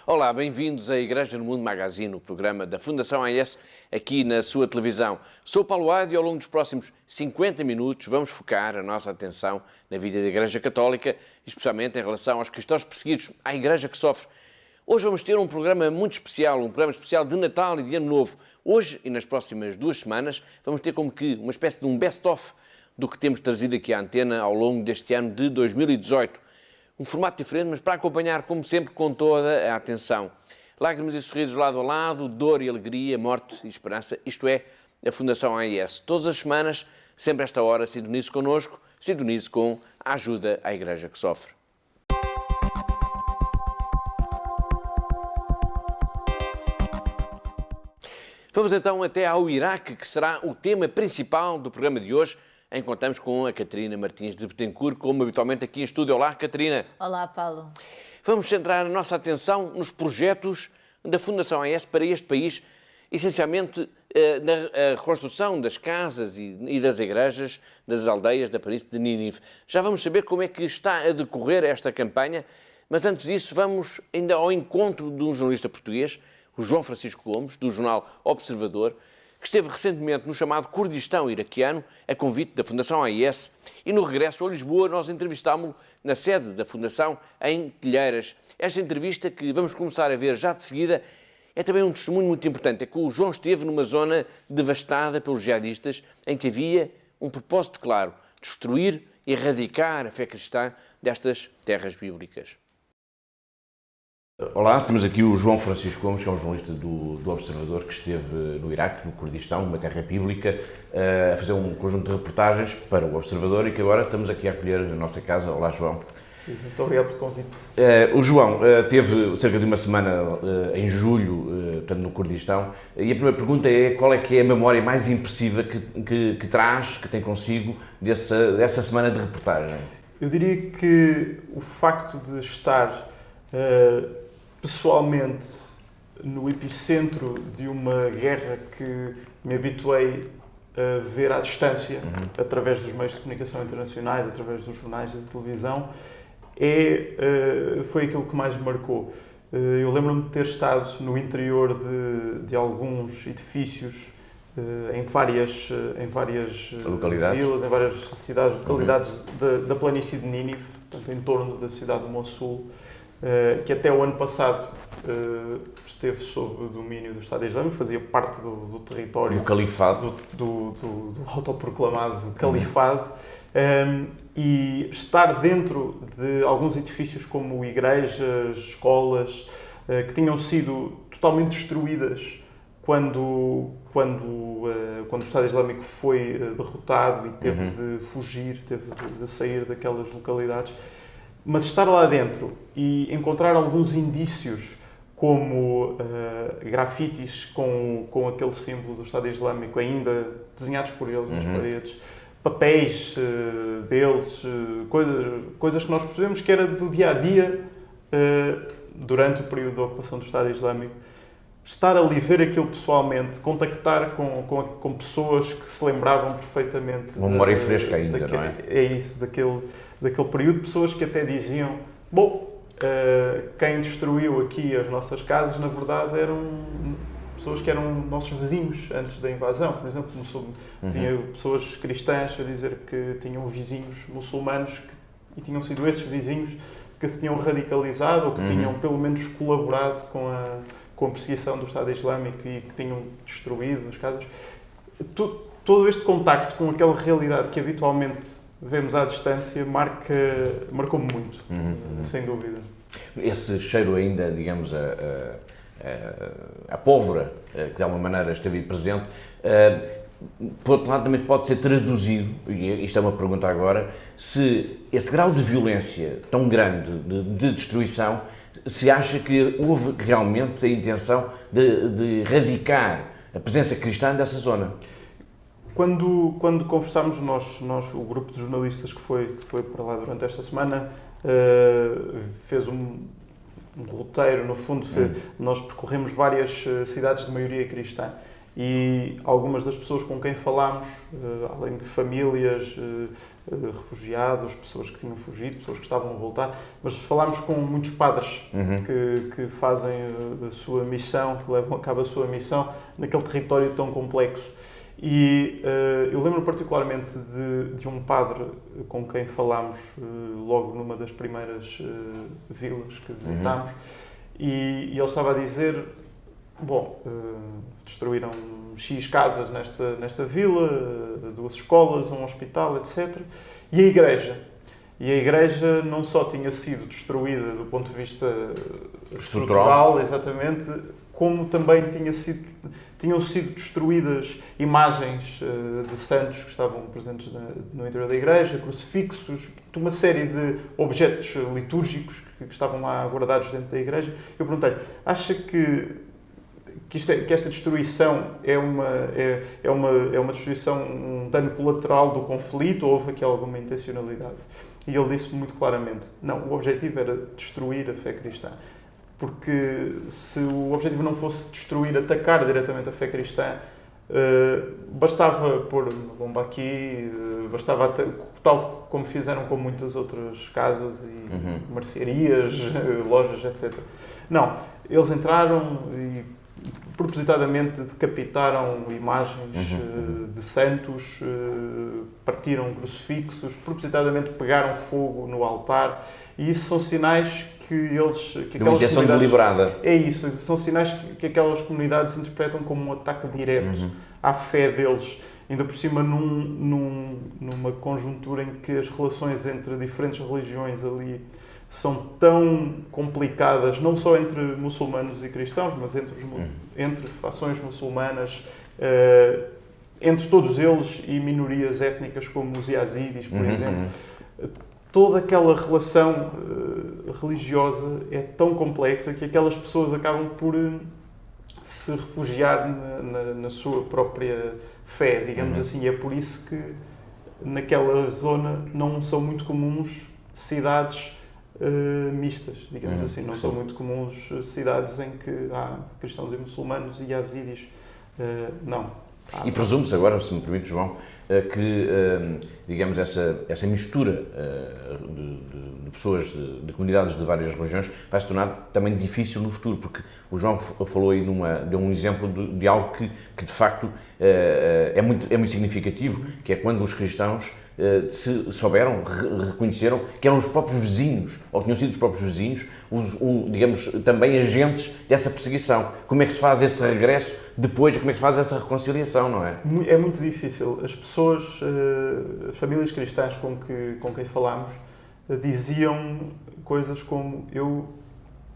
Olá, bem-vindos à Igreja no Mundo Magazine, o programa da Fundação AES, aqui na sua televisão. Sou Paulo Ade e ao longo dos próximos 50 minutos vamos focar a nossa atenção na vida da Igreja Católica, especialmente em relação aos cristãos perseguidos, à Igreja que sofre. Hoje vamos ter um programa muito especial, um programa especial de Natal e de Ano Novo. Hoje e nas próximas 2 semanas vamos ter como que uma espécie de um best-of do que temos trazido aqui à antena ao longo deste ano de 2018. Um formato diferente, mas para acompanhar, como sempre, com toda a atenção. Lágrimas e sorrisos lado a lado, dor e alegria, morte e esperança. Isto é a Fundação AES. Todas as semanas, sempre a esta hora, sintonize connosco, sintonize com a ajuda à Igreja que sofre. Vamos então até ao Iraque, que será o tema principal do programa de hoje, em que contamos com a Catarina Martins de Betancourt, como habitualmente aqui em estúdio. Olá, Catarina. Olá, Paulo. Vamos centrar a nossa atenção nos projetos da Fundação AES para este país, essencialmente na reconstrução das casas e das igrejas, das aldeias da planície de Nínive. Já vamos saber como é que está a decorrer esta campanha, mas antes disso vamos ainda ao encontro de um jornalista português, o João Francisco Gomes, do jornal Observador, que esteve recentemente no chamado Kurdistão iraquiano, a convite da Fundação AES, e no regresso a Lisboa nós entrevistámo-lo na sede da Fundação, em Telheiras. Esta entrevista, que vamos começar a ver já de seguida, é também um testemunho muito importante. É que o João esteve numa zona devastada pelos jihadistas, em que havia um propósito claro: destruir e erradicar a fé cristã destas terras bíblicas. Olá, temos aqui o João Francisco Gomes, que é um jornalista do Observador, que esteve no Iraque, no Kurdistão, uma terra bíblica, a fazer um conjunto de reportagens para o Observador e que agora estamos aqui a acolher na nossa casa. Olá, João. Muito obrigado pelo convite. O João teve cerca de uma semana em julho, portanto, no Kurdistão, e a primeira pergunta é: qual é que é a memória mais impressiva que traz, que tem consigo, dessa semana de reportagem? Eu diria que o facto de estar pessoalmente no epicentro de uma guerra que me habituei a ver à distância, através dos meios de comunicação internacionais, através dos jornais e da televisão, foi aquilo que mais me marcou. Eu lembro-me de ter estado no interior de alguns edifícios, em várias localidades, vilas, em várias cidades, localidades da planície de Nínive, portanto, em torno da cidade de Mossul, que até o ano passado esteve sob o domínio do Estado Islâmico, fazia parte do território... Do califado. Do autoproclamado califado. E estar dentro de alguns edifícios como igrejas, escolas, que tinham sido totalmente destruídas quando o Estado Islâmico foi derrotado e teve de fugir, teve de sair daquelas localidades. Mas estar lá dentro e encontrar alguns indícios, como grafites com aquele símbolo do Estado Islâmico ainda desenhados por eles nas paredes, papéis deles, coisas que nós percebemos que era do dia-a-dia durante o período da ocupação do Estado Islâmico. Estar ali, ver aquilo pessoalmente, contactar com pessoas que se lembravam perfeitamente... Uma memória fresca ainda, não é? É isso, daquele período. Pessoas que até diziam: bom, quem destruiu aqui as nossas casas, na verdade, eram pessoas que eram nossos vizinhos antes da invasão. Por exemplo, tinha pessoas cristãs a dizer que tinham vizinhos muçulmanos e tinham sido esses vizinhos que se tinham radicalizado ou que tinham, pelo menos, colaborado com a perseguição do Estado Islâmico e que tinham destruído as casas. Todo este contacto com aquela realidade que habitualmente vemos à distância marcou-me muito, sem dúvida. Esse cheiro ainda, digamos, a pólvora, que de alguma maneira esteve presente, por outro lado também pode ser traduzido, e isto é uma pergunta agora, se esse grau de violência tão grande, de destruição, se acha que houve realmente a intenção de erradicar a presença cristã dessa zona? Quando conversámos, nós, o grupo de jornalistas que foi para lá durante esta semana, fez um roteiro, no fundo, nós percorremos várias cidades de maioria cristã e algumas das pessoas com quem falámos, além de famílias, refugiados, pessoas que tinham fugido, pessoas que estavam a voltar, mas falámos com muitos padres que fazem a sua missão, que levam a cabo a sua missão naquele território tão complexo. E eu lembro particularmente de um padre com quem falámos logo numa das primeiras vilas que visitámos, e ele estava a dizer, bom, destruíram X casas nesta vila, 2 escolas, um hospital, etc. E a igreja? E a igreja não só tinha sido destruída do ponto de vista estrutural, exatamente, como também tinham sido destruídas imagens de santos que estavam presentes no interior da igreja, crucifixos, uma série de objetos litúrgicos que estavam lá guardados dentro da igreja. Eu perguntei-lhe, acha que esta destruição é uma destruição, um dano colateral do conflito, ou houve aqui alguma intencionalidade? E ele disse muito claramente, não, o objetivo era destruir a fé cristã. Porque se o objetivo não fosse destruir, atacar diretamente a fé cristã, bastava pôr uma bomba aqui, bastava, tal como fizeram com muitas outras casas e mercearias, lojas, etc. Não, eles entraram e propositadamente decapitaram imagens de santos, partiram crucifixos, propositadamente pegaram fogo no altar, e isso são sinais que uma intenção deliberada. É isso, são sinais que aquelas comunidades interpretam como um ataque direto à fé deles, ainda por cima numa conjuntura em que as relações entre diferentes religiões ali são tão complicadas, não só entre muçulmanos e cristãos, mas entre fações muçulmanas, entre todos eles e minorias étnicas como os yazidis, por exemplo. Toda aquela relação religiosa é tão complexa que aquelas pessoas acabam por se refugiar na sua própria fé, digamos assim. E é por isso que naquela zona não são muito comuns cidades mistas, digamos assim. Não são muito comuns cidades em que há cristãos e muçulmanos e yazidis. Não. E presume-se agora, se me permite, João, que, digamos, essa mistura de pessoas, de comunidades de várias religiões, vai se tornar também difícil no futuro, porque o João falou aí, deu um exemplo de algo que de facto é muito significativo, que é quando os cristãos se souberam, reconheceram que eram os próprios vizinhos, ou tinham sido os próprios vizinhos, digamos, também agentes dessa perseguição. Como é que se faz esse regresso depois, como é que se faz essa reconciliação, não é? É muito difícil. As pessoas, as famílias cristãs com quem falámos, diziam coisas como: eu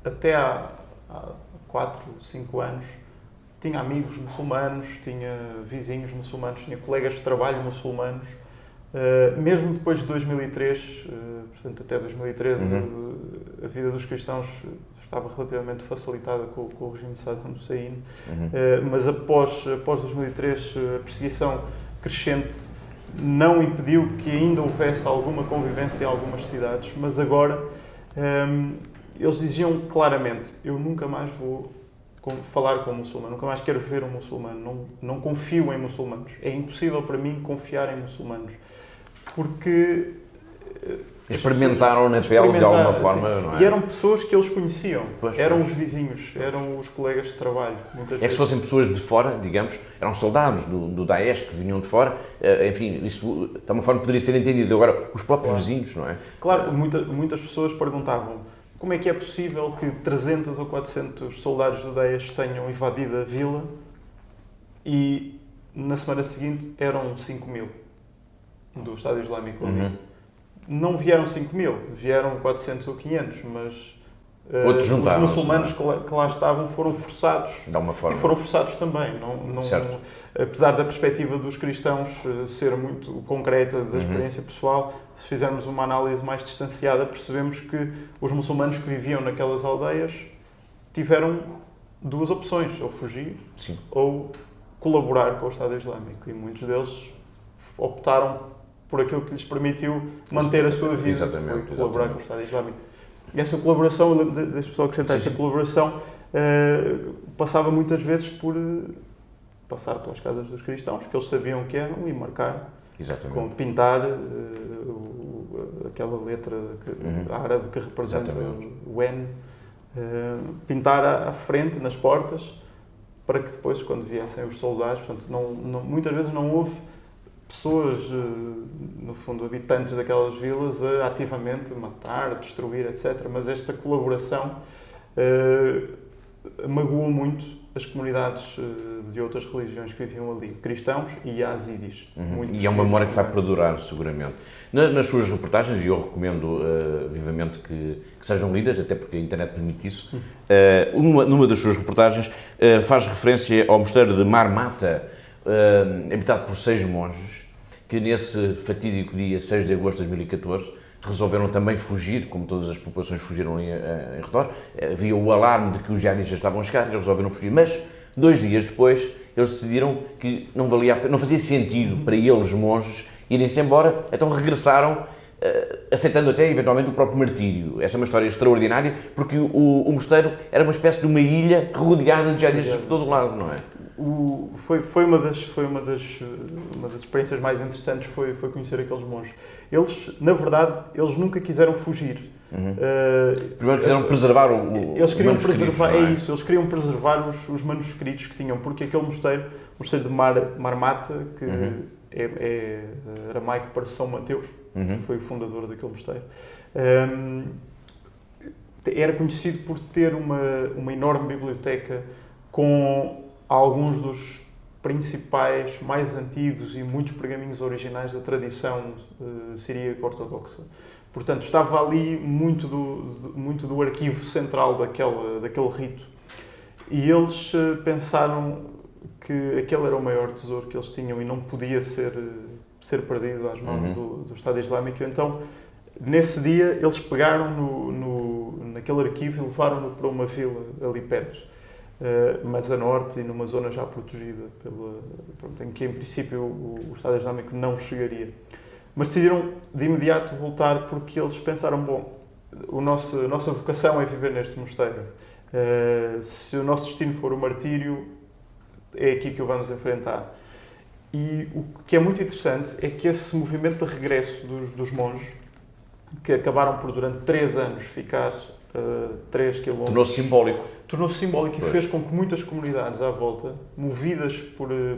até há 4, 5 anos tinha amigos muçulmanos, tinha vizinhos muçulmanos, tinha colegas de trabalho muçulmanos. Mesmo depois de 2003, portanto até 2013, a vida dos cristãos estava relativamente facilitada com o regime de Saddam Hussein, mas após 2003 a perseguição crescente não impediu que ainda houvesse alguma convivência em algumas cidades, mas agora eles diziam claramente: eu nunca mais vou falar com um muçulmano, nunca mais quero ver um muçulmano, não confio em muçulmanos, é impossível para mim confiar em muçulmanos, porque experimentaram na pele de alguma forma, não é? E eram pessoas que eles conheciam, eram os vizinhos, eram os colegas de trabalho. É que se fossem pessoas de fora, digamos, eram soldados do Daesh que vinham de fora, enfim, isso de uma forma poderia ser entendido. Agora, os próprios vizinhos, não é? Claro, muitas pessoas perguntavam: como é que é possível que 300 ou 400 soldados do Daesh tenham invadido a vila e na semana seguinte eram 5.000 do Estado Islâmico? Não vieram 5.000, vieram 400 ou 500, mas os muçulmanos que lá estavam foram forçados. De alguma forma. E foram forçados também. Apesar da perspectiva dos cristãos ser muito concreta, da experiência pessoal, se fizermos uma análise mais distanciada, percebemos que os muçulmanos que viviam naquelas aldeias tiveram 2 opções: ou fugir, ou colaborar com o Estado Islâmico. E muitos deles optaram por aquilo que lhes permitiu manter a sua vida, que foi colaborar com o Estado Islâmico. E essa colaboração, deixa-me só acrescentar, essa colaboração passava muitas vezes por passar pelas casas dos cristãos, que eles sabiam que eram, e marcar Exatamente. Com pintar aquela letra árabe que representa o N, pintar à frente, nas portas, para que depois, quando viessem os soldados, portanto, muitas vezes não houve pessoas, no fundo, habitantes daquelas vilas, a ativamente matar, destruir, etc. Mas esta colaboração magoou muito as comunidades de outras religiões que viviam ali, cristãos e yazidis. E é uma memória que vai perdurar, seguramente. Nas suas reportagens, e eu recomendo vivamente que sejam lidas, até porque a internet permite isso, numa das suas reportagens faz referência ao mosteiro de Marmata, habitado por 6 monges, que nesse fatídico dia 6 de agosto de 2014 resolveram também fugir, como todas as populações fugiram em redor. Havia o alarme de que os jihadistas estavam a chegar, eles resolveram fugir, mas 2 dias depois eles decidiram que não fazia sentido para eles, monges, irem-se embora, então regressaram, aceitando até eventualmente o próprio martírio. Essa é uma história extraordinária, porque o mosteiro era uma espécie de uma ilha rodeada de jihadistas por todo o lado, não é? Foi uma das experiências mais interessantes foi conhecer aqueles monges. Eles, na verdade, eles nunca quiseram fugir. Primeiro quiseram preservar eles queriam preservar, é? eles queriam preservar os manuscritos que tinham, porque aquele mosteiro, o mosteiro de Marmata, que é aramaico para São Mateus, que foi o fundador daquele mosteiro, era conhecido por ter uma enorme biblioteca com alguns dos principais, mais antigos e muitos pergaminhos originais da tradição siríaca ortodoxa. Portanto, estava ali muito do arquivo central daquele rito. E eles pensaram que aquele era o maior tesouro que eles tinham e não podia ser perdido às mãos do Estado Islâmico. Então, nesse dia, eles pegaram naquele arquivo e levaram-no para uma vila ali perto. Mas a norte e numa zona já protegida, em que em princípio o Estado Islâmico não chegaria. Mas decidiram de imediato voltar porque eles pensaram, bom, a nossa vocação é viver neste mosteiro. Se o nosso destino for o martírio, é aqui que o vamos enfrentar. E o que é muito interessante é que esse movimento de regresso dos monges, que acabaram por durante 3 anos ficar 3 quilómetros... Tornou-se simbólico e fez com que muitas comunidades à volta, movidas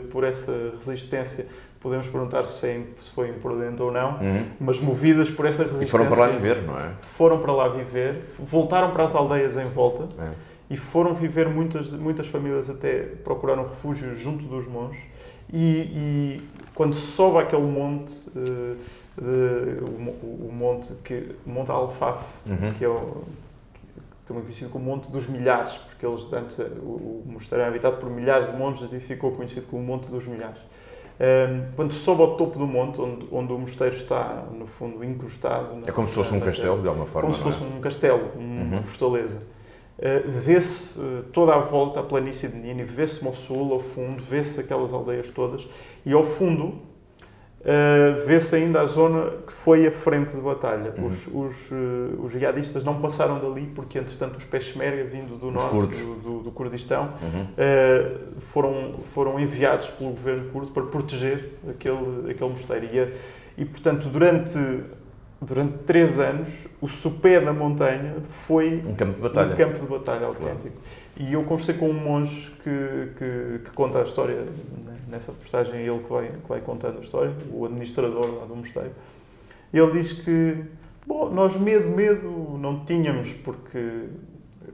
por essa resistência, podemos perguntar se foi imprudente ou não, mas movidas por essa resistência... E foram para lá viver, não é? Foram para lá viver, voltaram para as aldeias em volta e foram viver, muitas famílias até procuraram refúgio junto dos monges e quando se sobe aquele monte, o Monte Al-Faf, que é também conhecido como Monte dos Milhares, porque eles antes o mosteiro era habitado por milhares de monges e ficou conhecido como Monte dos Milhares. Quando se sobe ao topo do monte, onde o mosteiro está, no fundo, encostado... É como se fosse um castelo, de alguma forma, como se fosse um castelo, uma fortaleza. Vê-se toda a volta, a planície de Nínive, vê-se Mossul ao fundo, vê-se aquelas aldeias todas, e ao fundo vê-se ainda a zona que foi a frente de batalha. Os jihadistas não passaram dali porque, entretanto, os Peshmerga, vindo do norte, do Kurdistão, foram enviados pelo governo curdo para proteger aquele mosteiro. E portanto, durante 3 anos, o sopé da montanha foi um campo de batalha autêntico. E eu conversei com um monge que conta a história, nessa postagem é ele que vai contando a história, o administrador lá do mosteiro. E ele diz que, bom, nós medo não tínhamos, porque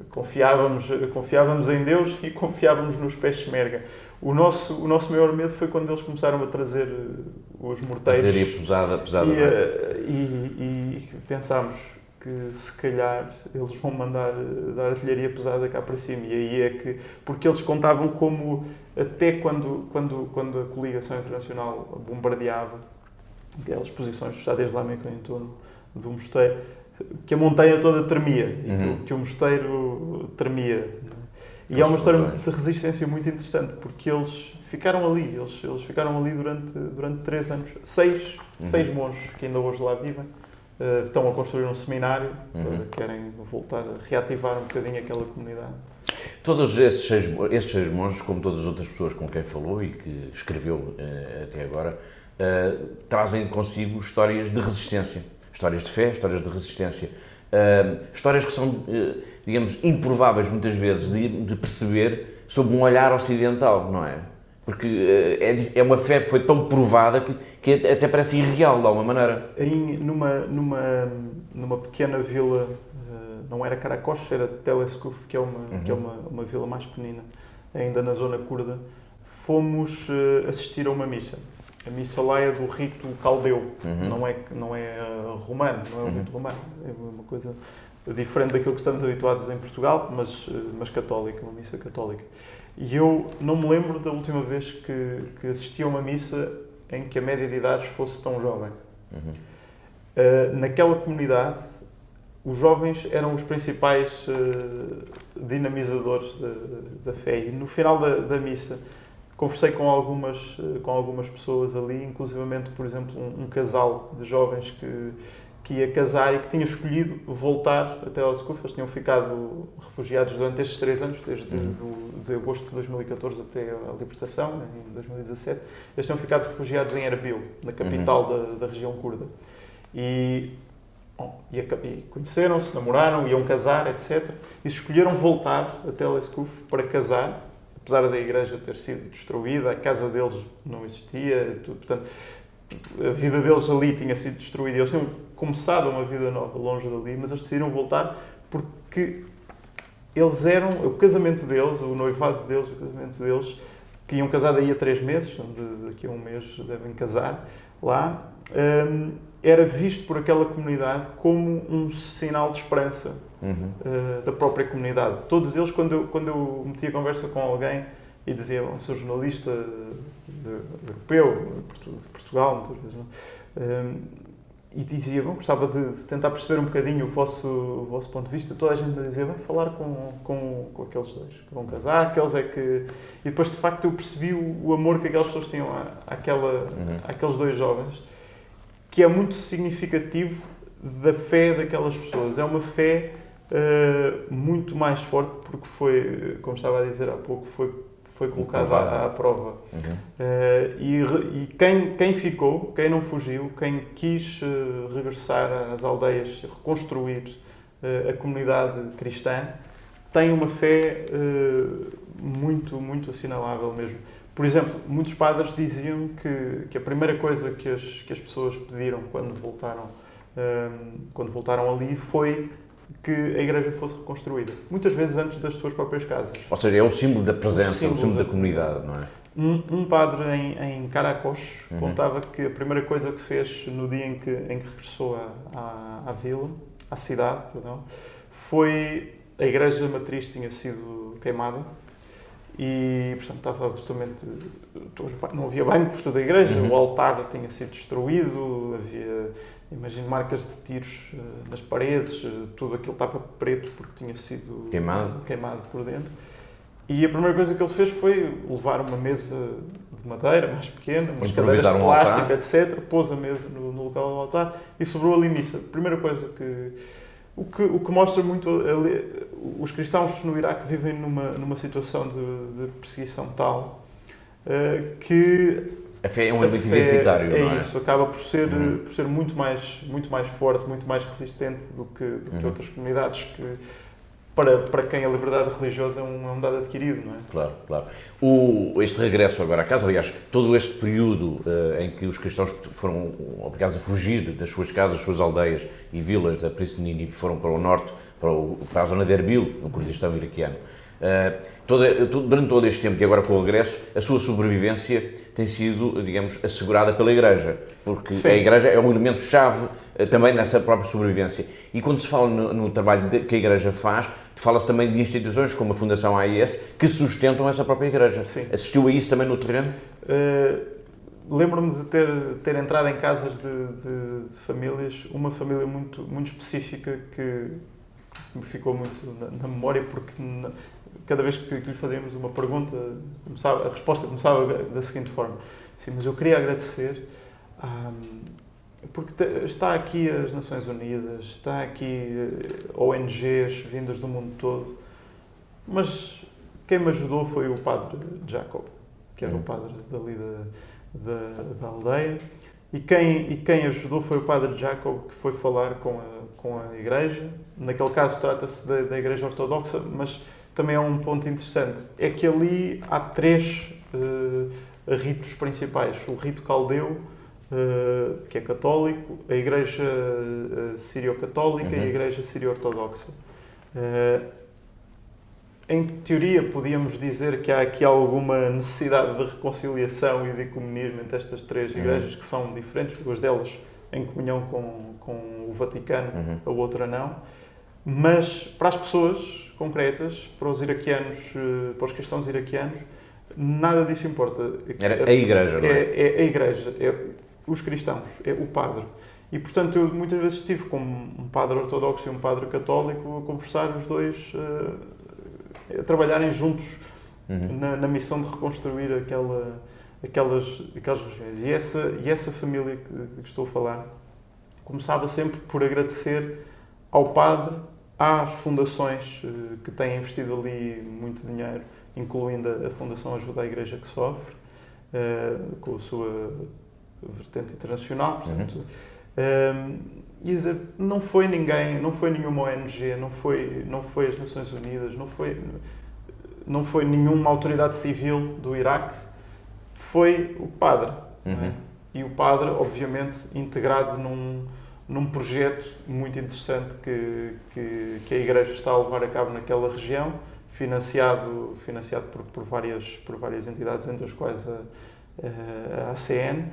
confiávamos em Deus e confiávamos nos Peshmerga. O nosso maior medo foi quando eles começaram a trazer os morteiros. Artilharia pesada. E pensámos que se calhar eles vão mandar dar artilharia pesada cá para cima. E aí é que... Porque eles contavam como, até quando a coligação internacional bombardeava aquelas posições do Estado Islâmico em torno do mosteiro, que a montanha toda tremia, que o mosteiro tremia. E é uma história de resistência muito interessante, porque eles ficaram ali, eles ficaram ali durante 3 anos. 6 monges que ainda hoje lá vivem, estão a construir um seminário, querem voltar a reativar um bocadinho aquela comunidade. Todos esses 6 monges, como todas as outras pessoas com quem falou e que escreveu até agora, trazem consigo histórias de resistência, histórias de fé, histórias de resistência, histórias que são, digamos, improváveis muitas vezes de perceber sob um olhar ocidental, não é? Porque é uma fé que foi tão provada que até parece irreal, de alguma maneira. Numa pequena vila, não era Karakosh, era Teleskuf, que é uma vila mais pequenina, ainda na zona curda, fomos assistir a uma missa. A missa lá é do rito caldeu, não é romano, não é um rito romano, é uma coisa diferente daquilo que estamos habituados em Portugal, mas católica, uma missa católica. E eu não me lembro da última vez que assisti a uma missa em que a média de idades fosse tão jovem. Naquela comunidade, os jovens eram os principais dinamizadores da fé. E no final da missa, conversei com algumas pessoas ali, inclusivamente, por exemplo, um casal de jovens que ia casar e que tinha escolhido voltar até ao Teleskuf. Eles tinham ficado refugiados durante estes 3 anos, desde de agosto de 2014 até a libertação, em 2017. Eles tinham ficado refugiados em Erbil, na capital da região curda. E conheceram-se, namoraram, iam casar, etc. E escolheram voltar a Teleskuf para casar, apesar da igreja ter sido destruída, a casa deles não existia, portanto, a vida deles ali tinha sido destruída. Eles tinham começado uma vida nova longe dali, mas eles decidiram voltar porque eles eram, o casamento deles, o noivado deles, o casamento deles, que iam casar daí a 3 meses, daqui a 1 mês devem casar lá, era visto por aquela comunidade como um sinal de esperança da própria comunidade. Todos eles, quando eu metia conversa com alguém e dizia, sou jornalista europeu, de Portugal, muitas vezes, não? E dizia, gostava de tentar perceber um bocadinho o vosso ponto de vista. Toda a gente me dizia, vai falar com aqueles dois que vão casar, aqueles é que... E depois, de facto, eu percebi o amor que aquelas pessoas tinham àqueles 2 jovens, que é muito significativo da fé daquelas pessoas. É uma fé muito mais forte porque foi, como estava a dizer há pouco, foi colocada à prova. E quem ficou, quem não fugiu, quem quis regressar às aldeias, reconstruir a comunidade cristã, tem uma fé muito, muito assinalável mesmo. Por exemplo, muitos padres diziam que a primeira coisa que as pessoas pediram quando voltaram ali foi que a igreja fosse reconstruída. Muitas vezes antes das suas próprias casas. Ou seja, é um símbolo da presença, um símbolo da comunidade, não é? Um padre em Karakosh contava que a primeira coisa que fez no dia em que regressou à vila, à cidade, perdão, foi a igreja matriz tinha sido queimada e, portanto, estava absolutamente... Não havia bancos da igreja, o altar tinha sido destruído, havia... Imagino marcas de tiros nas paredes, tudo aquilo estava preto porque tinha sido queimado por dentro. E a primeira coisa que ele fez foi levar uma mesa de madeira mais pequena, umas cadeiras de plástico, etc. Pôs a mesa no local do altar e sobrou ali missa. A primeira coisa o que mostra muito... Os cristãos no Iraque vivem numa situação de perseguição tal que... A fé é um elemento identitário, não é? É isso, acaba por ser muito mais forte, muito mais resistente do que outras comunidades que, para quem a liberdade religiosa é um dado adquirido, não é? Claro, claro. Este regresso agora à casa, aliás, todo este período em que os cristãos foram obrigados a fugir das suas casas, das suas aldeias e vilas da Pristinini e foram para o norte, para a zona de Erbil, no Kurdistão iraquiano. Durante todo este tempo e agora com o regresso, a sua sobrevivência tem sido, digamos, assegurada pela Igreja, porque a Igreja é um elemento-chave também nessa própria sobrevivência. E quando se fala no trabalho que a Igreja faz, fala-se também de instituições como a Fundação AIS que sustentam essa própria Igreja. Sim. Assistiu a isso também no terreno? Lembro-me de ter entrado em casas de famílias, uma família muito, muito específica que me ficou muito na memória, porque cada vez que lhe fazíamos uma pergunta, a resposta começava da seguinte forma: sim, mas eu queria agradecer, porque está aqui as Nações Unidas, está aqui ONGs vindas do mundo todo, mas quem me ajudou foi o padre Jacob, que era o padre dali da aldeia. E quem ajudou foi o padre Jacob, que foi falar com a igreja. Naquele caso trata-se da igreja ortodoxa, mas também há um ponto interessante. É que ali há 3 ritos principais. O rito caldeu, que é católico, a igreja sírio-católica e a igreja sírio-ortodoxa. Em teoria, podíamos dizer que há aqui alguma necessidade de reconciliação e de ecumenismo entre estas 3 igrejas, que são diferentes, 2 delas em comunhão com o Vaticano, a outra não. Mas para as pessoas concretas, para os iraquianos, para os cristãos iraquianos, nada disso importa. Era a igreja, não é? É a igreja, é os cristãos, é o padre. E, portanto, eu muitas vezes estive com um padre ortodoxo e um padre católico a conversar, os dois a trabalharem juntos na missão de reconstruir aquelas regiões. E essa família que estou a falar começava sempre por agradecer ao padre, às fundações que têm investido ali muito dinheiro, incluindo a Fundação Ajuda à Igreja que Sofre, com a sua vertente internacional, portanto. E dizer, não foi ninguém, não foi nenhuma ONG, não foi as Nações Unidas, não foi nenhuma autoridade civil do Iraque, foi o padre. E o padre, obviamente, integrado num projeto muito interessante que a Igreja está a levar a cabo naquela região, financiado por várias entidades, entre as quais a ACN.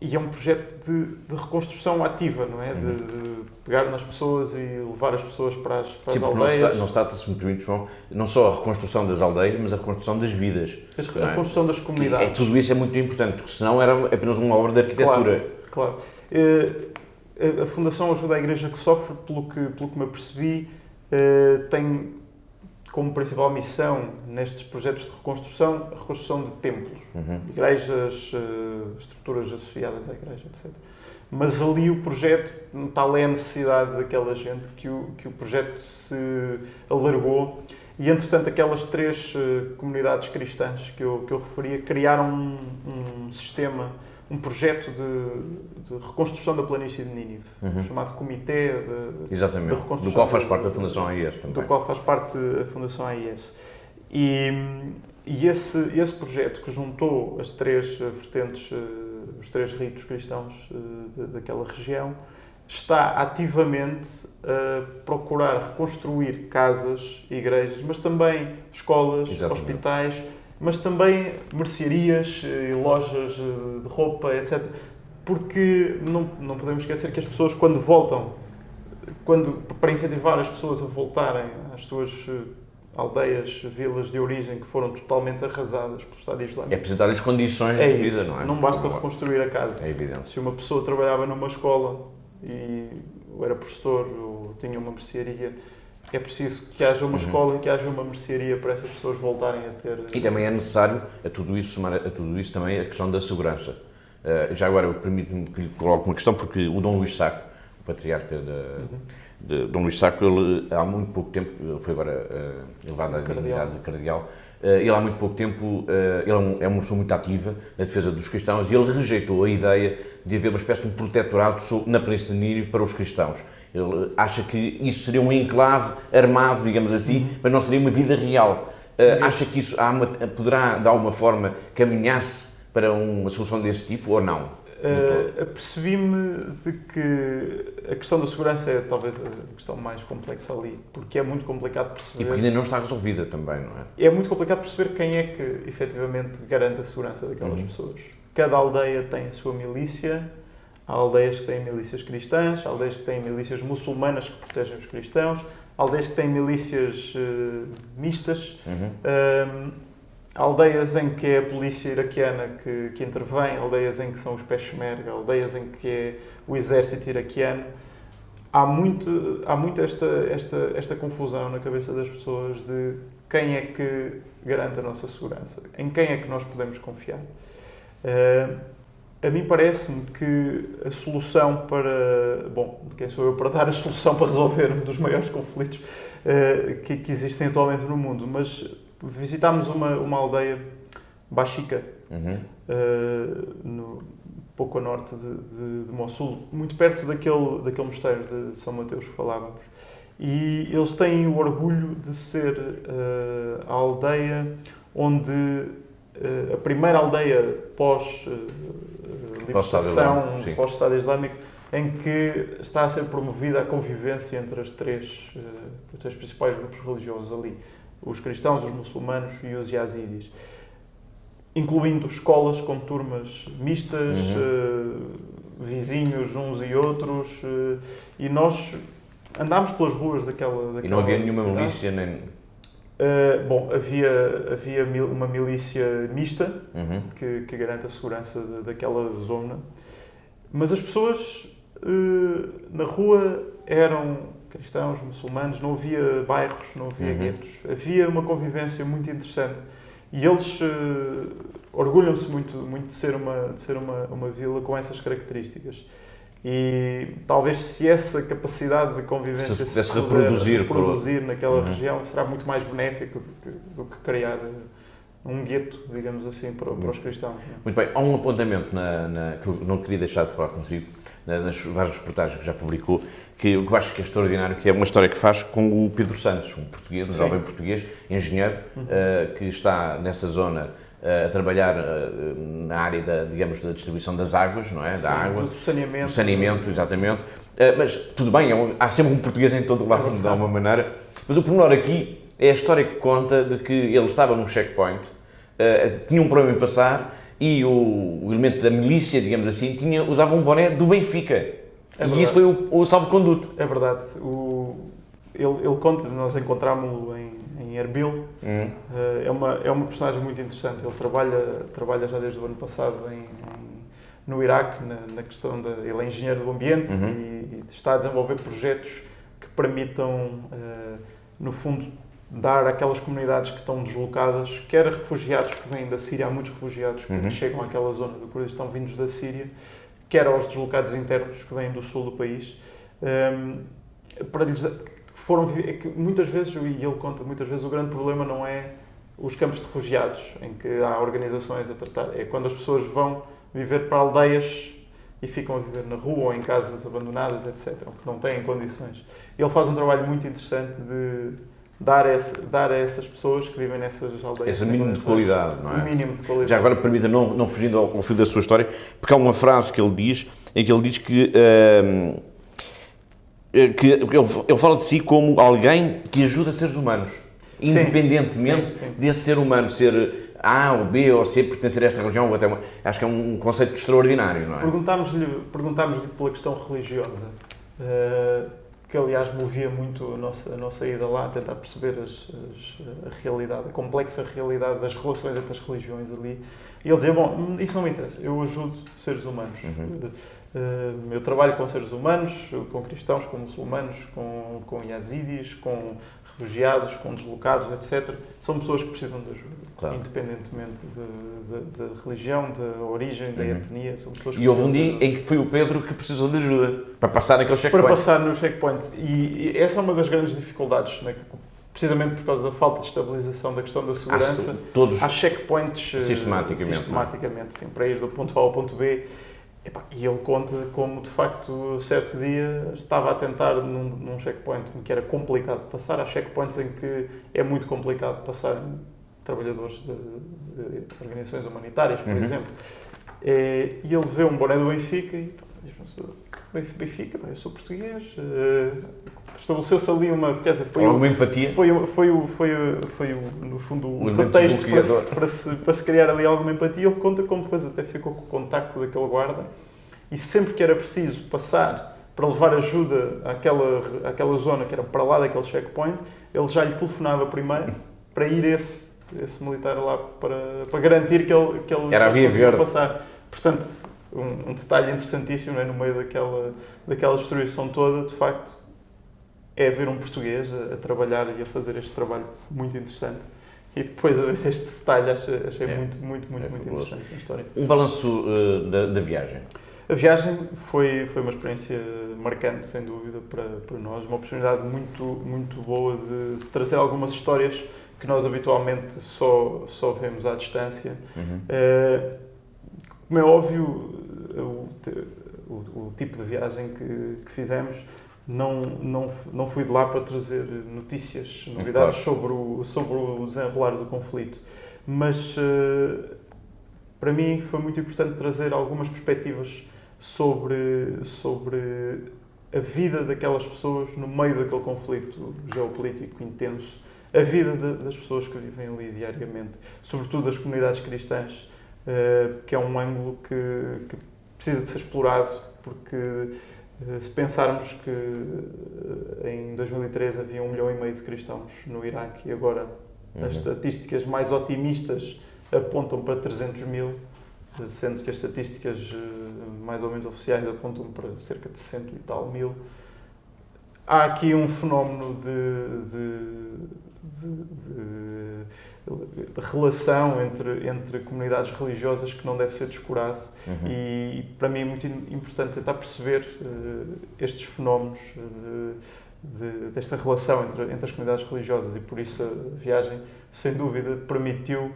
E é um projeto de reconstrução ativa, não é? De pegar nas pessoas e levar as pessoas para as aldeias. Não se trata, se me permite, João, não só a reconstrução das aldeias, mas a reconstrução das vidas. A reconstrução das comunidades. Tudo isso é muito importante, porque senão era apenas uma obra de arquitetura. Claro. A Fundação Ajuda à Igreja que Sofre, pelo que me apercebi, tem como principal missão nestes projetos de reconstrução a reconstrução de templos, igrejas, estruturas associadas à igreja, etc. Mas ali o projeto, tal é a necessidade daquela gente que o projeto se alargou e, entretanto, aquelas 3 comunidades cristãs que eu referia criaram um sistema, um projeto de reconstrução da planície de Nínive, chamado Comitê de Reconstrução. Do qual faz parte a Fundação AIS também. Do qual faz parte a Fundação AIS. E esse projeto que juntou as 3 vertentes, os 3 ritos cristãos daquela região, está ativamente a procurar reconstruir casas, igrejas, mas também escolas, hospitais, mas também mercearias e lojas de roupa, etc. Porque não podemos esquecer que as pessoas, quando voltam, para incentivar as pessoas a voltarem às suas aldeias, vilas de origem que foram totalmente arrasadas pelo Estado Islâmico. É preciso dar-lhes condições de vida, não é? Não basta reconstruir a casa. É evidente. Se uma pessoa trabalhava numa escola ou era professor ou tinha uma mercearia, é preciso que haja uma escola e que haja uma mercearia para essas pessoas voltarem a ter... E também é necessário a tudo isso somar a tudo isso também a questão da segurança. Já agora, permite-me que lhe coloque uma questão, porque o Dom Luís Sacco, o patriarca de Dom Luís Sacco, ele há muito pouco tempo, ele foi agora elevado à dignidade de cardeal, ele há muito pouco tempo, ele é uma pessoa muito ativa na defesa dos cristãos e ele rejeitou a ideia de haver uma espécie de um protetorado na Planície de Nínive para os cristãos. Ele acha que isso seria um enclave armado, digamos assim, mas não seria uma vida real. Acha que isso poderá, de alguma forma, caminhar-se para uma solução desse tipo ou não? Apercebi-me de que a questão da segurança é talvez a questão mais complexa ali, porque é muito complicado perceber... E porque ainda não está resolvida também, não é? É muito complicado perceber quem é que, efetivamente, garante a segurança daquelas pessoas. Cada aldeia tem a sua milícia, há aldeias que têm milícias cristãs, há aldeias que têm milícias muçulmanas que protegem os cristãos, há aldeias que têm milícias mistas, há aldeias em que é a polícia iraquiana que intervém, aldeias em que são os peshmerga, aldeias em que é o exército iraquiano. Há muito esta confusão na cabeça das pessoas de quem é que garante a nossa segurança, em quem é que nós podemos confiar. A mim parece-me que a solução para... Bom, quem sou eu para dar a solução para resolver um dos maiores conflitos que existem atualmente no mundo, mas visitámos uma aldeia Baxica, pouco a norte de Mossul, muito perto daquele mosteiro de São Mateus que falávamos. E eles têm o orgulho de ser a aldeia onde a primeira aldeia pós-libertação, pós-Estado Islâmico, em que está a ser promovida a convivência entre os três principais grupos religiosos ali, os cristãos, os muçulmanos e os yazidis, incluindo escolas com turmas mistas, vizinhos uns e outros, e nós andámos pelas ruas daquela E não havia nenhuma milícia nem... Havia uma milícia mista que garante a segurança daquela zona, mas as pessoas na rua eram cristãos, muçulmanos, não havia bairros, não havia guetos, havia uma convivência muito interessante e eles orgulham-se muito de ser uma vila com essas características. E talvez se essa capacidade de convivência se reproduzir naquela região, será muito mais benéfico do que criar um gueto, digamos assim, para os cristãos. Muito bem, há um apontamento que eu não queria deixar de falar consigo, nas várias reportagens que já publicou, que eu acho que é extraordinário, que é uma história que faz com o Pedro Santos, um português, um jovem português, engenheiro, que está nessa zona a trabalhar na área da distribuição das águas, não é? Da água, do saneamento. Do saneamento, exatamente. Mas tudo bem, há sempre um português em todo o lado, de alguma maneira. Mas o pormenor aqui é a história que conta de que ele estava num checkpoint, tinha um problema em passar e o elemento da milícia, digamos assim, usava um boné do Benfica. E isso foi o salvo-conduto. É verdade. Ele conta, nós encontramos-lo em Erbil. É uma personagem muito interessante. Ele trabalha já desde o ano passado no Iraque, na questão ele é engenheiro do ambiente e está a desenvolver projetos que permitam, no fundo, dar àquelas comunidades que estão deslocadas, quer refugiados que vêm da Síria, há muitos refugiados que chegam àquela zona do Kurdistão vindos da Síria, quer aos deslocados internos que vêm do sul do país, para lhes é que muitas vezes, e ele conta, muitas vezes o grande problema não é os campos de refugiados, em que há organizações a tratar, é quando as pessoas vão viver para aldeias e ficam a viver na rua ou em casas abandonadas, etc., que não têm condições. Ele faz um trabalho muito interessante de dar a essas pessoas que vivem nessas aldeias. Esse mínimo de qualidade, não é? Um mínimo de qualidade. Já agora, permita, não fugindo ao fio da sua história, porque há uma frase que ele diz, em que ele diz que ele fala de si como alguém que ajuda seres humanos, independentemente desse ser humano ser A ou B ou C, pertencer a esta religião ou até acho que é um conceito extraordinário, não é? Perguntámos-lhe pela questão religiosa, que aliás movia muito a nossa ida lá, a tentar perceber a realidade, a complexa realidade das relações entre as religiões ali. E ele dizia, bom, isso não me interessa, eu ajudo seres humanos. Eu trabalho com seres humanos, com cristãos, com muçulmanos, com yazidis, com refugiados, com deslocados, etc. São pessoas que precisam de ajuda, independentemente da religião, da origem, da etnia. São pessoas que houve um dia em que foi o Pedro que precisou de ajuda para passar naquele checkpoint. Para passar no checkpoint. E essa é uma das grandes dificuldades, né? Precisamente por causa da falta de estabilização da questão da segurança. Há checkpoints sistematicamente sim, para ir do ponto A ao ponto B. E ele conta como, de facto, certo dia estava a tentar num checkpoint que era complicado de passar. Há checkpoints em que é muito complicado passar trabalhadores de organizações humanitárias, por exemplo. E ele vê um boné do Benfica e diz: Benfica, eu sou português. Estabeleceu-se ali uma... Quer dizer, foi alguma empatia? Foi no fundo, o pretexto para se criar ali alguma empatia. Ele conta como depois até ficou com o contacto daquele guarda e sempre que era preciso passar para levar ajuda àquela zona que era para lá daquele checkpoint, ele já lhe telefonava primeiro para ir esse militar lá para garantir que ele era a via verde. Passar. Portanto, um detalhe interessantíssimo, né, no meio daquela destruição toda, de facto, é ver um português a trabalhar e a fazer este trabalho muito interessante. E depois a ver este detalhe achei muito interessante na história. Um balanço da viagem? A viagem foi uma experiência marcante, sem dúvida, para nós. Uma oportunidade muito boa de trazer algumas histórias que nós habitualmente só vemos à distância. Como é óbvio, o tipo de viagem que fizemos não fui de lá para trazer notícias, novidades sobre o desenrolar do conflito, mas para mim foi muito importante trazer algumas perspectivas sobre a vida daquelas pessoas no meio daquele conflito geopolítico intenso, a vida das pessoas que vivem ali diariamente, sobretudo das comunidades cristãs, que é um ângulo que precisa de ser explorado, porque se pensarmos que em 2013 havia 1,5 milhão de cristãos no Iraque e agora as estatísticas mais otimistas apontam para 300 mil, sendo que as estatísticas mais ou menos oficiais apontam para cerca de 100 e tal mil. Há aqui um fenómeno de relação entre comunidades religiosas que não deve ser descurado e para mim é muito importante tentar perceber estes fenómenos desta relação entre as comunidades religiosas e por isso a viagem, sem dúvida, permitiu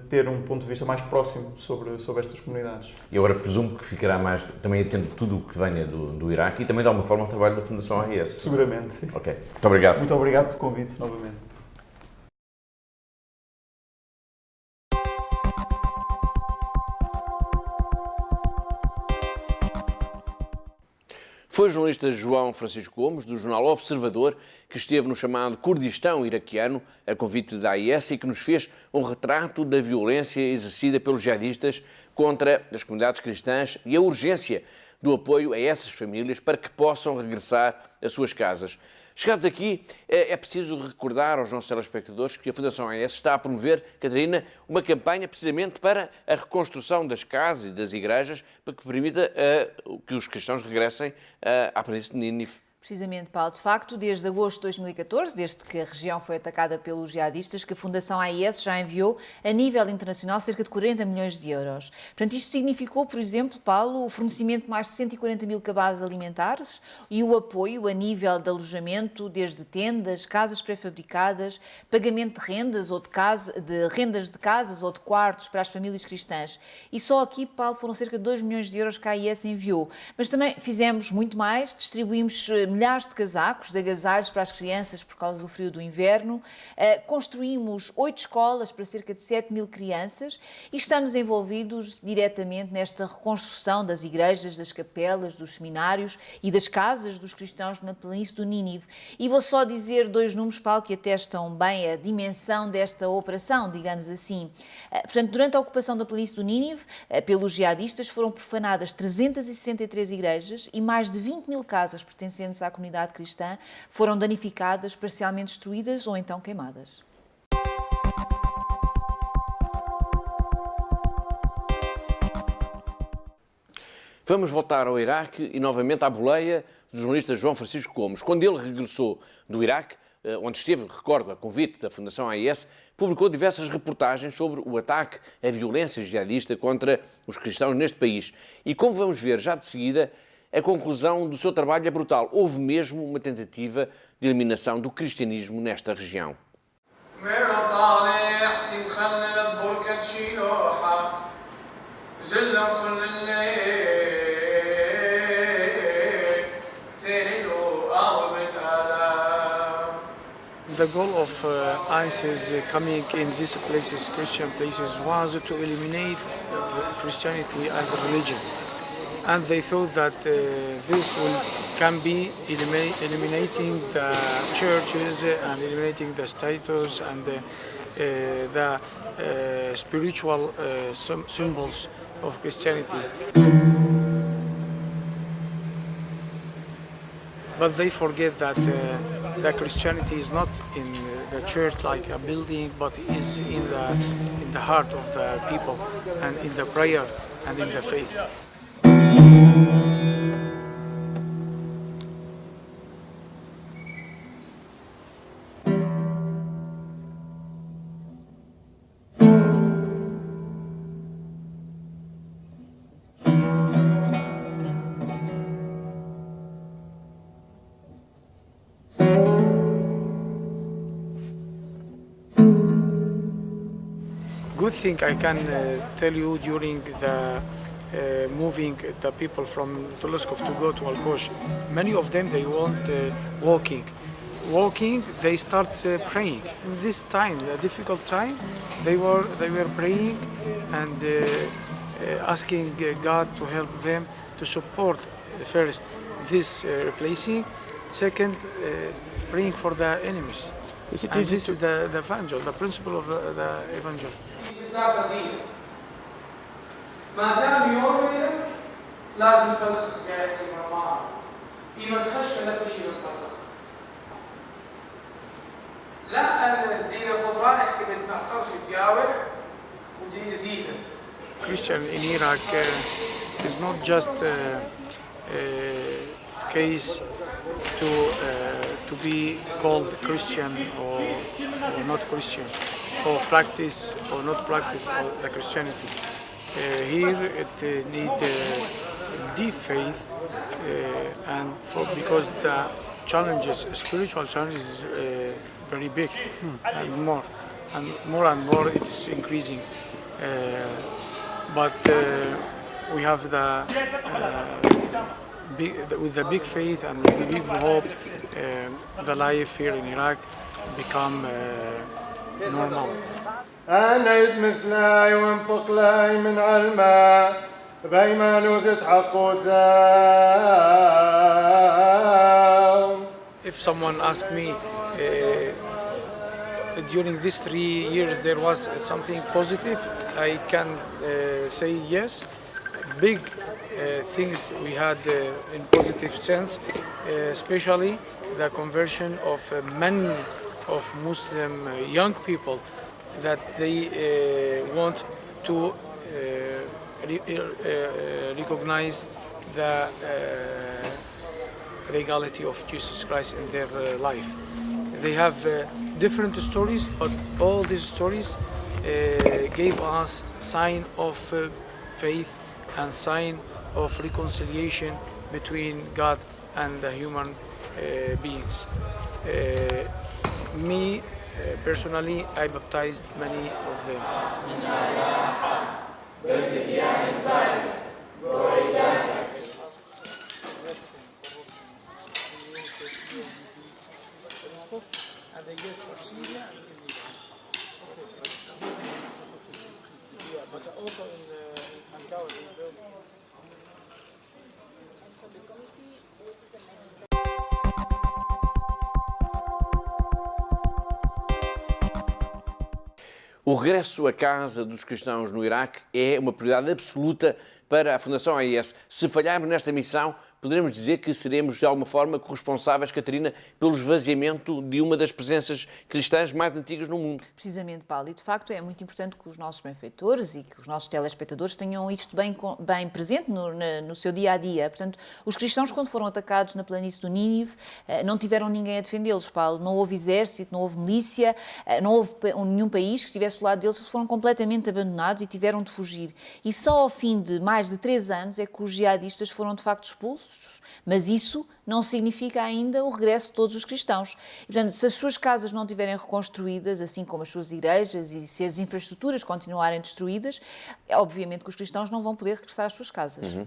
ter um ponto de vista mais próximo sobre estas comunidades. E agora presumo que ficará mais também atento a tudo o que venha do Iraque e também de alguma forma o trabalho da Fundação AIS. Seguramente, sim. Ok, muito obrigado. Muito obrigado pelo convite novamente. Foi o jornalista João Francisco Gomes, do jornal Observador, que esteve no chamado Kurdistão iraquiano, a convite da AIS, e que nos fez um retrato da violência exercida pelos jihadistas contra as comunidades cristãs e a urgência do apoio a essas famílias para que possam regressar às suas casas. Chegados aqui, é preciso recordar aos nossos telespectadores que a Fundação AIS está a promover, Catarina, uma campanha precisamente para a reconstrução das casas e das igrejas, para que permita que os cristãos regressem à planície de Nínive. Precisamente, Paulo. De facto, desde agosto de 2014, desde que a região foi atacada pelos jihadistas, que a Fundação AIS já enviou, a nível internacional, cerca de 40 milhões de euros. Portanto, isto significou, por exemplo, Paulo, o fornecimento de mais de 140 mil cabazes alimentares e o apoio a nível de alojamento, desde tendas, casas pré-fabricadas, pagamento de rendas rendas de casas ou de quartos para as famílias cristãs. E só aqui, Paulo, foram cerca de 2 milhões de euros que a AIS enviou. Mas também fizemos muito mais, distribuímos milhares de casacos, de agasalhos para as crianças por causa do frio do inverno, construímos 8 escolas para cerca de 7 mil crianças e estamos envolvidos diretamente nesta reconstrução das igrejas, das capelas, dos seminários e das casas dos cristãos na planície do Nínive. E vou só dizer 2 números, Paulo, que atestam bem a dimensão desta operação, digamos assim. Portanto, durante a ocupação da planície do Nínive, pelos jihadistas, foram profanadas 363 igrejas e mais de 20 mil casas pertencentes à comunidade cristã foram danificadas, parcialmente destruídas ou então queimadas. Vamos voltar ao Iraque e novamente à boleia do jornalista João Francisco Gomes. Quando ele regressou do Iraque, onde esteve, recordo, a convite da Fundação AIS, publicou diversas reportagens sobre o ataque, a violência jihadista contra os cristãos neste país. E como vamos ver já de seguida, a conclusão do seu trabalho é brutal. Houve mesmo uma tentativa de eliminação do cristianismo nesta região. The goal of ISIS coming in these places, Christian places, was to eliminate Christianity as a religion. And they thought that this can be eliminating the churches and eliminating the status and the spiritual symbols of Christianity. But they forget that the Christianity is not in the church like a building, but is in the heart of the people and in the prayer and in the faith. good thing I can tell you during the moving the people from Toloskov to go to Alkosh, many of them they want walking. Walking, they start praying. In this time, a difficult time, they were praying and asking God to help them to support first this replacing, second praying for the enemies. And this is the evangel, the principle of the evangel. ما دام يوم لازم تلخص قاعد في مرمى إما تخش ولا بشي تلخص لا أنا دين خفران أحكي بتنقر في الجاوح ودي ذيله. Christian in Iraq is not just a case to be called Christian or not Christian, or practice or not practice the Christianity. Here it needs deep faith, and because the challenges, spiritual challenges, is very big, and more it is increasing. But we have with the big faith and with the big hope, the life here in Iraq become normal. أنا مثلاي وانفق لاي من علماء بأيمانو تتحقق. If someone asked me during these 3 years there was something positive, I can say yes. Big things we had in positive sense, especially the conversion of many of Muslim young people that they want to recognize the legality of Jesus Christ in their life. They have different stories, but all these stories gave us sign of faith and sign of reconciliation between God and the human beings. Me personally, I baptized many of them. And they get for Syria and India. But also in Ankawa. O regresso à casa dos cristãos no Iraque é uma prioridade absoluta para a Fundação AIS. Se falharmos nesta missão, poderemos dizer que seremos, de alguma forma, corresponsáveis, Catarina, pelo esvaziamento de uma das presenças cristãs mais antigas no mundo. Precisamente, Paulo. E, de facto, é muito importante que os nossos benfeitores e que os nossos telespectadores tenham isto bem presente no seu dia-a-dia. Portanto, os cristãos, quando foram atacados na planície do Nínive, não tiveram ninguém a defendê-los, Paulo. Não houve exército, não houve milícia, não houve nenhum país que estivesse do lado deles. Eles foram completamente abandonados e tiveram de fugir. E só ao fim de mais de 3 anos é que os jihadistas foram, de facto, expulsos. Mas isso não significa ainda o regresso de todos os cristãos. E, portanto, se as suas casas não estiverem reconstruídas, assim como as suas igrejas, e se as infraestruturas continuarem destruídas, obviamente que os cristãos não vão poder regressar às suas casas.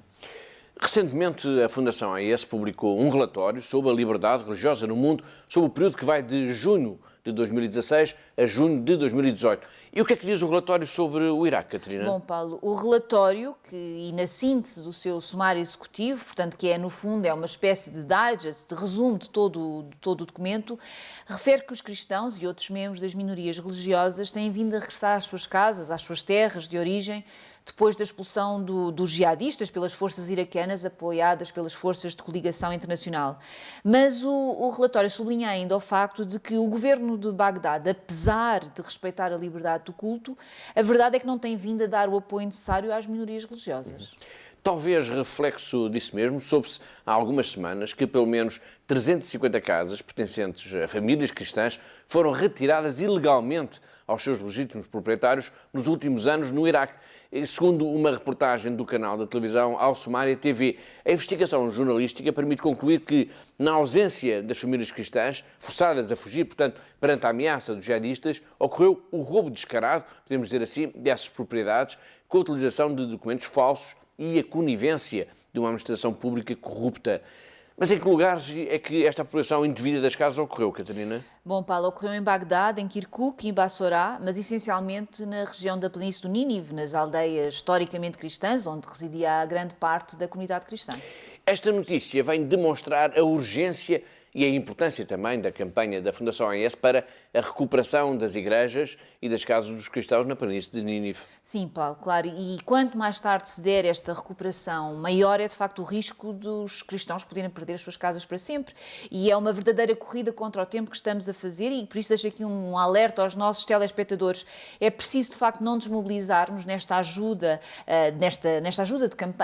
Recentemente, a Fundação AIS publicou um relatório sobre a liberdade religiosa no mundo, sobre o período que vai de junho de 2016 a junho de 2018. E o que é que diz o relatório sobre o Iraque, Catarina? Bom, Paulo, o relatório, e na síntese do seu sumário executivo, portanto, que é, no fundo, é uma espécie de digest, de resumo de todo o documento, refere que os cristãos e outros membros das minorias religiosas têm vindo a regressar às suas casas, às suas terras de origem, depois da expulsão dos jihadistas pelas forças iraquianas apoiadas pelas forças de coligação internacional. Mas o relatório sublinha ainda o facto de que o governo de Bagdade, apesar de respeitar a liberdade do culto, a verdade é que não tem vindo a dar o apoio necessário às minorias religiosas. Talvez reflexo disso mesmo, soube-se há algumas semanas que pelo menos 350 casas pertencentes a famílias cristãs foram retiradas ilegalmente aos seus legítimos proprietários nos últimos anos no Iraque. Segundo uma reportagem do canal da televisão Al Somália TV, a investigação jornalística permite concluir que, na ausência das famílias cristãs, forçadas a fugir, portanto, perante a ameaça dos jihadistas, ocorreu o roubo descarado, podemos dizer assim, dessas propriedades, com a utilização de documentos falsos e a conivência de uma administração pública corrupta. Mas em que lugares é que esta apropriação indevida das casas ocorreu, Catarina? Bom, Paulo, ocorreu em Bagdade, em Kirkuk e em Bassorá, mas essencialmente na região da planície do Nínive, nas aldeias historicamente cristãs, onde residia a grande parte da comunidade cristã. Esta notícia vem demonstrar a urgência e a importância também da campanha da Fundação AES para a recuperação das igrejas e das casas dos cristãos na planície de Nínive. Sim, Paulo, claro. E quanto mais tarde se der esta recuperação, maior é de facto o risco dos cristãos poderem perder as suas casas para sempre. E é uma verdadeira corrida contra o tempo que estamos a fazer e por isso deixo aqui um alerta aos nossos telespectadores. É preciso de facto não desmobilizarmos nesta ajuda,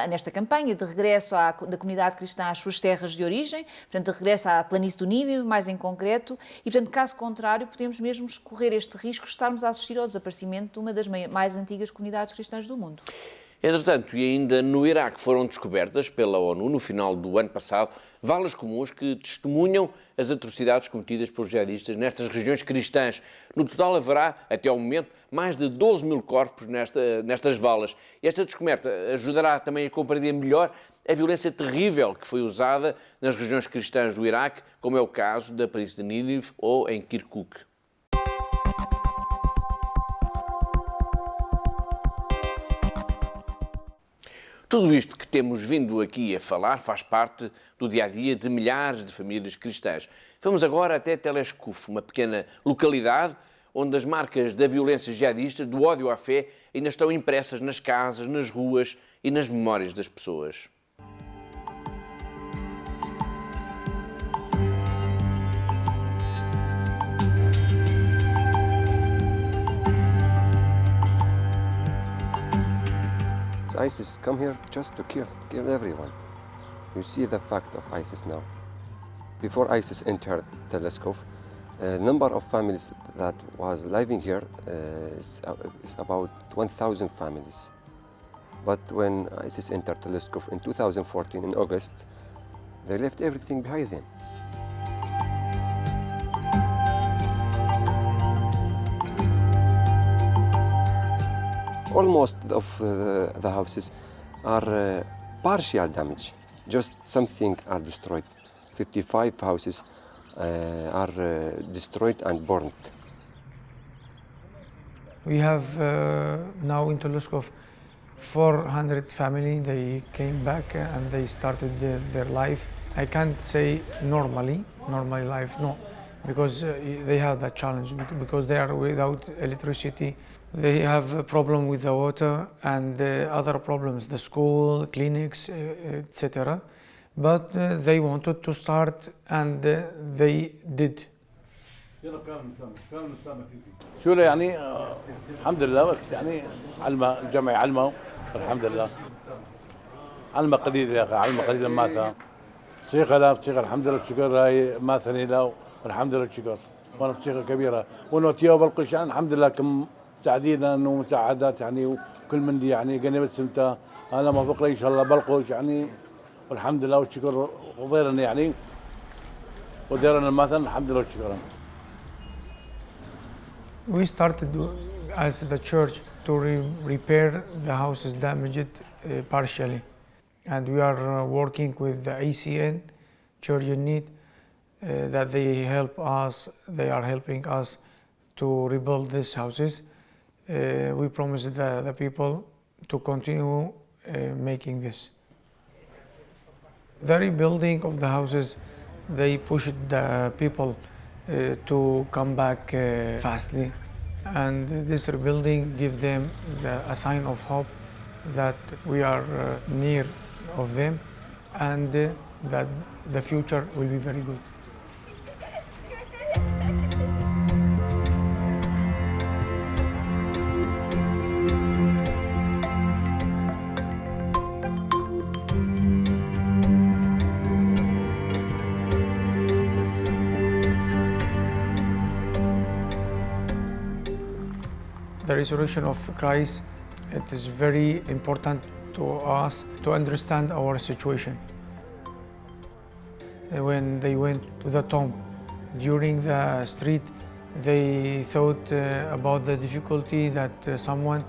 nesta campanha de regresso da comunidade cristã às suas terras de origem, portanto de regresso à planície do Nínive, mais em concreto, e portanto caso contrário podemos mesmo correr este risco de estarmos a assistir ao desaparecimento de uma das mais antigas comunidades cristãs do mundo. Entretanto, e ainda no Iraque foram descobertas pela ONU no final do ano passado valas comuns que testemunham as atrocidades cometidas pelos jihadistas nestas regiões cristãs. No total haverá, até ao momento, mais de 12 mil corpos nestas valas. E esta descoberta ajudará também a compreender melhor a violência terrível que foi usada nas regiões cristãs do Iraque, como é o caso da planície de Nínive ou em Kirkuk. Tudo isto que temos vindo aqui a falar faz parte do dia-a-dia de milhares de famílias cristãs. Vamos agora até Telescuf, uma pequena localidade onde as marcas da violência jihadista, do ódio à fé, ainda estão impressas nas casas, nas ruas e nas memórias das pessoas. ISIS come here just to kill everyone. You see the fact of ISIS now. Before ISIS entered Telescuf, the number of families that was living here is about 1,000 families. But when ISIS entered Telescuf in 2014 in August, they left everything behind them. Almost of the houses are partial damage, just something are destroyed. 55 houses are destroyed and burned. We have now in Telescuf 400 family. They came back and they started their life. I can't say normal life, no, because they have that challenge because they are without electricity. They have a problem with the water and other problems, the school, clinics, etc. But they wanted to start and they did. شو يعني الحمد لله بس يعني علمة جمع علمة الحمد لله علمة قليلة يا أخي علمة قليلة ماثا صيغة لا صيغة الحمد لله الشكر هاي ماثني لا والحمد لله الشكر وانا صيغة كبيرة ونوتيا بالقش يعني الحمد لله كم مساعدينا ومساعدات يعني وكل من دي يعني قني بس انت انا ما فوق ان شاء الله بالقش يعني والحمد لله والشكر وضيرنا يعني وديرنا الماثن الحمد لله والشكر. We started as the church to repair the houses damaged partially, and we are working with the ACN, Church in Need, that they help us. They are helping us to rebuild these houses. We promise the people to continue making this. The rebuilding of the houses, they pushed the people to come back fastly, and this rebuilding gives them a sign of hope that we are near of them and that the future will be very good. the resurrection of Christ, it is very important to us to understand our situation. When they went to the tomb, during the street, they thought about the difficulty that someone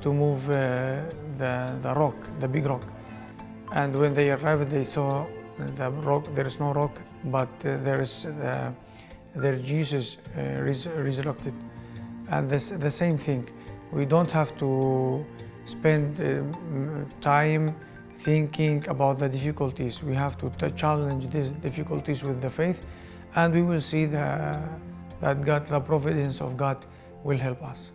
to move the rock, the big rock. And when they arrived, they saw the rock. There is no rock, but there is Jesus resurrected. And the same thing. We don't have to spend time thinking about the difficulties. We have to challenge these difficulties with the faith, and we will see that God, the providence of God, will help us.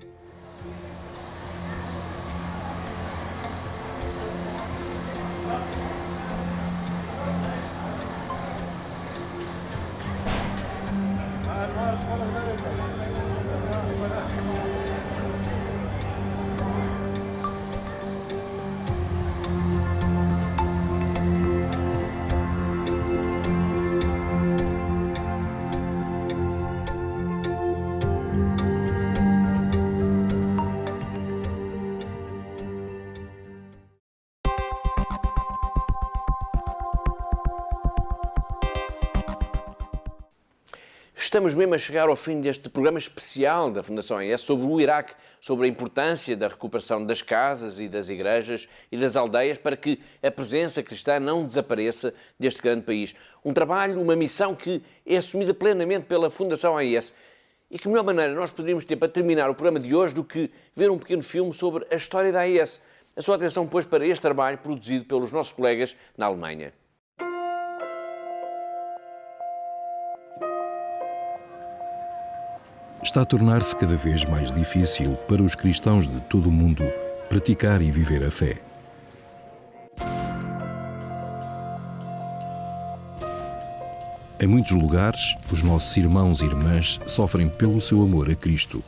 Estamos mesmo a chegar ao fim deste programa especial da Fundação AIS sobre o Iraque, sobre a importância da recuperação das casas e das igrejas e das aldeias para que a presença cristã não desapareça deste grande país. Um trabalho, uma missão que é assumida plenamente pela Fundação AIS. E que melhor maneira nós poderíamos ter para terminar o programa de hoje do que ver um pequeno filme sobre a história da AIS. A sua atenção, pois, para este trabalho produzido pelos nossos colegas na Alemanha. Está a tornar-se cada vez mais difícil para os cristãos de todo o mundo praticar e viver a fé. Em muitos lugares, os nossos irmãos e irmãs sofrem pelo seu amor a Cristo.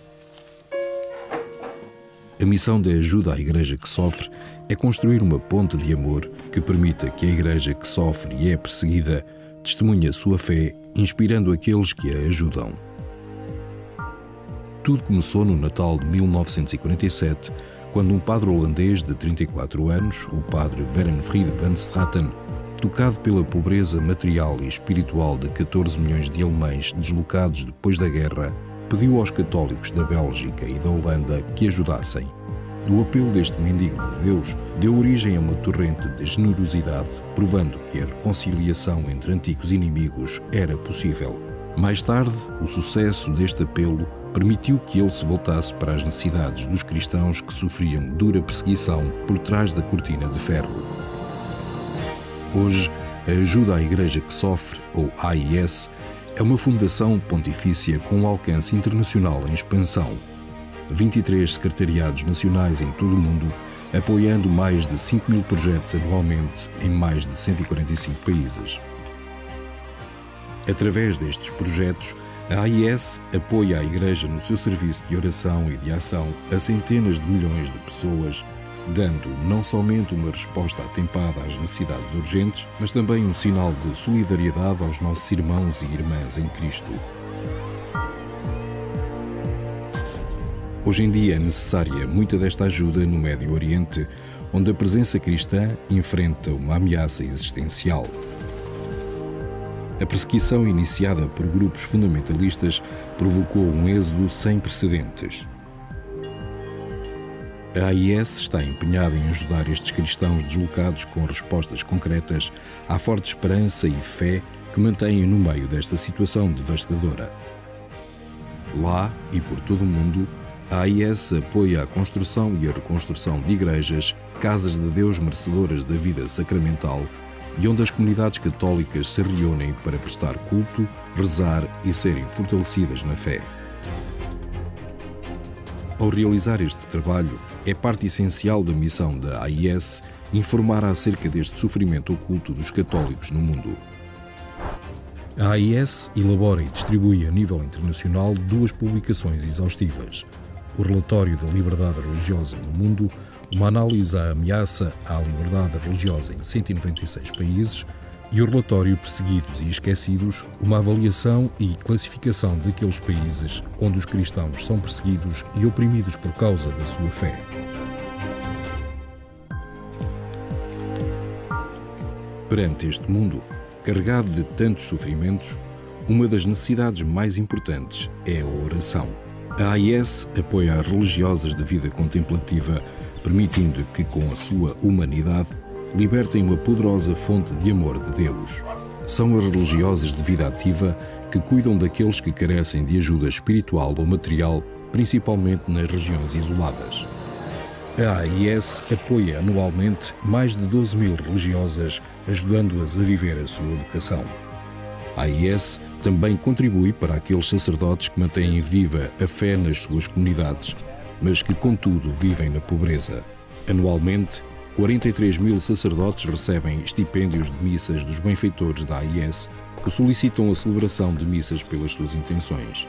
A missão da ajuda à Igreja que sofre é construir uma ponte de amor que permita que a Igreja que sofre e é perseguida testemunhe a sua fé, inspirando aqueles que a ajudam. Tudo começou no Natal de 1947, quando um padre holandês de 34 anos, o padre Werenfried van Straten, tocado pela pobreza material e espiritual de 14 milhões de alemães deslocados depois da guerra, pediu aos católicos da Bélgica e da Holanda que ajudassem. O apelo deste mendigo de Deus deu origem a uma torrente de generosidade, provando que a reconciliação entre antigos inimigos era possível. Mais tarde, o sucesso deste apelo permitiu que ele se voltasse para as necessidades dos cristãos que sofriam dura perseguição por trás da cortina de ferro. Hoje, a Ajuda à Igreja que Sofre, ou AIS, é uma fundação pontifícia com um alcance internacional em expansão. 23 secretariados nacionais em todo o mundo, apoiando mais de 5 mil projetos anualmente em mais de 145 países. Através destes projetos, a AIS apoia a Igreja no seu serviço de oração e de ação a centenas de milhões de pessoas, dando não somente uma resposta atempada às necessidades urgentes, mas também um sinal de solidariedade aos nossos irmãos e irmãs em Cristo. Hoje em dia é necessária muita desta ajuda no Médio Oriente, onde a presença cristã enfrenta uma ameaça existencial. A perseguição iniciada por grupos fundamentalistas provocou um êxodo sem precedentes. A AIS está empenhada em ajudar estes cristãos deslocados com respostas concretas à forte esperança e fé que mantêm no meio desta situação devastadora. Lá e por todo o mundo, a AIS apoia a construção e a reconstrução de igrejas, casas de Deus merecedoras da vida sacramental, e onde as comunidades católicas se reúnem para prestar culto, rezar e serem fortalecidas na fé. Ao realizar este trabalho, é parte essencial da missão da AIS informar acerca deste sofrimento oculto dos católicos no mundo. A AIS elabora e distribui a nível internacional 2 publicações exaustivas: o Relatório da Liberdade Religiosa no Mundo, uma análise à ameaça à liberdade religiosa em 196 países, e o relatório Perseguidos e Esquecidos, uma avaliação e classificação daqueles países onde os cristãos são perseguidos e oprimidos por causa da sua fé. Perante este mundo, carregado de tantos sofrimentos, uma das necessidades mais importantes é a oração. A AIS apoia as religiosas de vida contemplativa, permitindo que, com a sua humanidade, libertem uma poderosa fonte de amor de Deus. São as religiosas de vida ativa que cuidam daqueles que carecem de ajuda espiritual ou material, principalmente nas regiões isoladas. A AIS apoia anualmente mais de 12.000 religiosas, ajudando-as a viver a sua vocação. A AIS também contribui para aqueles sacerdotes que mantêm viva a fé nas suas comunidades, mas que, contudo, vivem na pobreza. Anualmente, 43.000 sacerdotes recebem estipêndios de missas dos benfeitores da AIS, que solicitam a celebração de missas pelas suas intenções.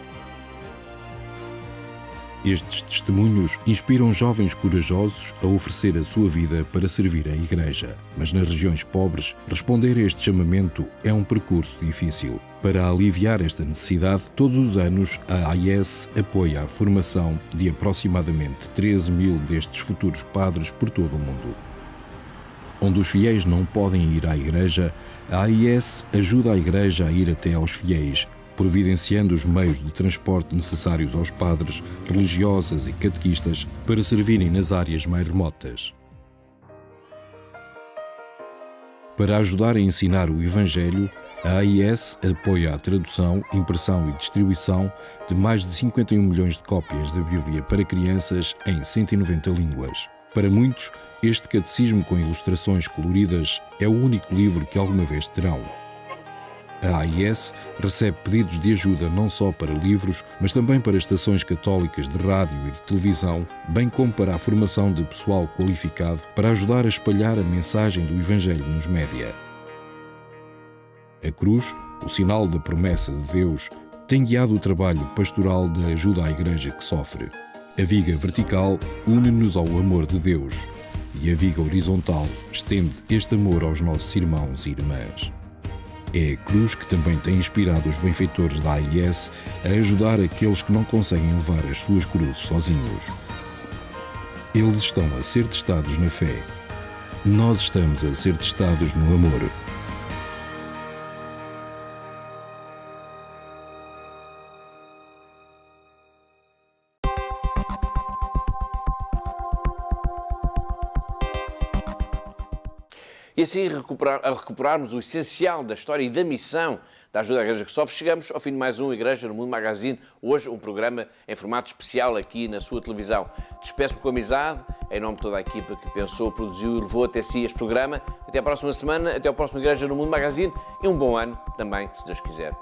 Estes testemunhos inspiram jovens corajosos a oferecer a sua vida para servir a Igreja. Mas nas regiões pobres, responder a este chamamento é um percurso difícil. Para aliviar esta necessidade, todos os anos a AIS apoia a formação de aproximadamente 13.000 destes futuros padres por todo o mundo. Onde os fiéis não podem ir à Igreja, a AIS ajuda a Igreja a ir até aos fiéis, providenciando os meios de transporte necessários aos padres, religiosas e catequistas para servirem nas áreas mais remotas. Para ajudar a ensinar o Evangelho, a AIS apoia a tradução, impressão e distribuição de mais de 51 milhões de cópias da Bíblia para crianças em 190 línguas. Para muitos, este catecismo com ilustrações coloridas é o único livro que alguma vez terão. A AIS recebe pedidos de ajuda não só para livros, mas também para estações católicas de rádio e de televisão, bem como para a formação de pessoal qualificado para ajudar a espalhar a mensagem do Evangelho nos média. A cruz, o sinal da promessa de Deus, tem guiado o trabalho pastoral de ajuda à Igreja que sofre. A viga vertical une-nos ao amor de Deus e a viga horizontal estende este amor aos nossos irmãos e irmãs. É a cruz que também tem inspirado os benfeitores da AIS a ajudar aqueles que não conseguem levar as suas cruzes sozinhos. Eles estão a ser testados na fé. Nós estamos a ser testados no amor. E assim, a recuperarmos o essencial da história e da missão da ajuda à Igreja que sofre, chegamos ao fim de mais um Igreja no Mundo Magazine. Hoje, um programa em formato especial aqui na sua televisão. Despeço-me com amizade, em nome de toda a equipa que pensou, produziu e levou até si este programa. Até a próxima semana, até ao próximo Igreja no Mundo Magazine e um bom ano também, se Deus quiser.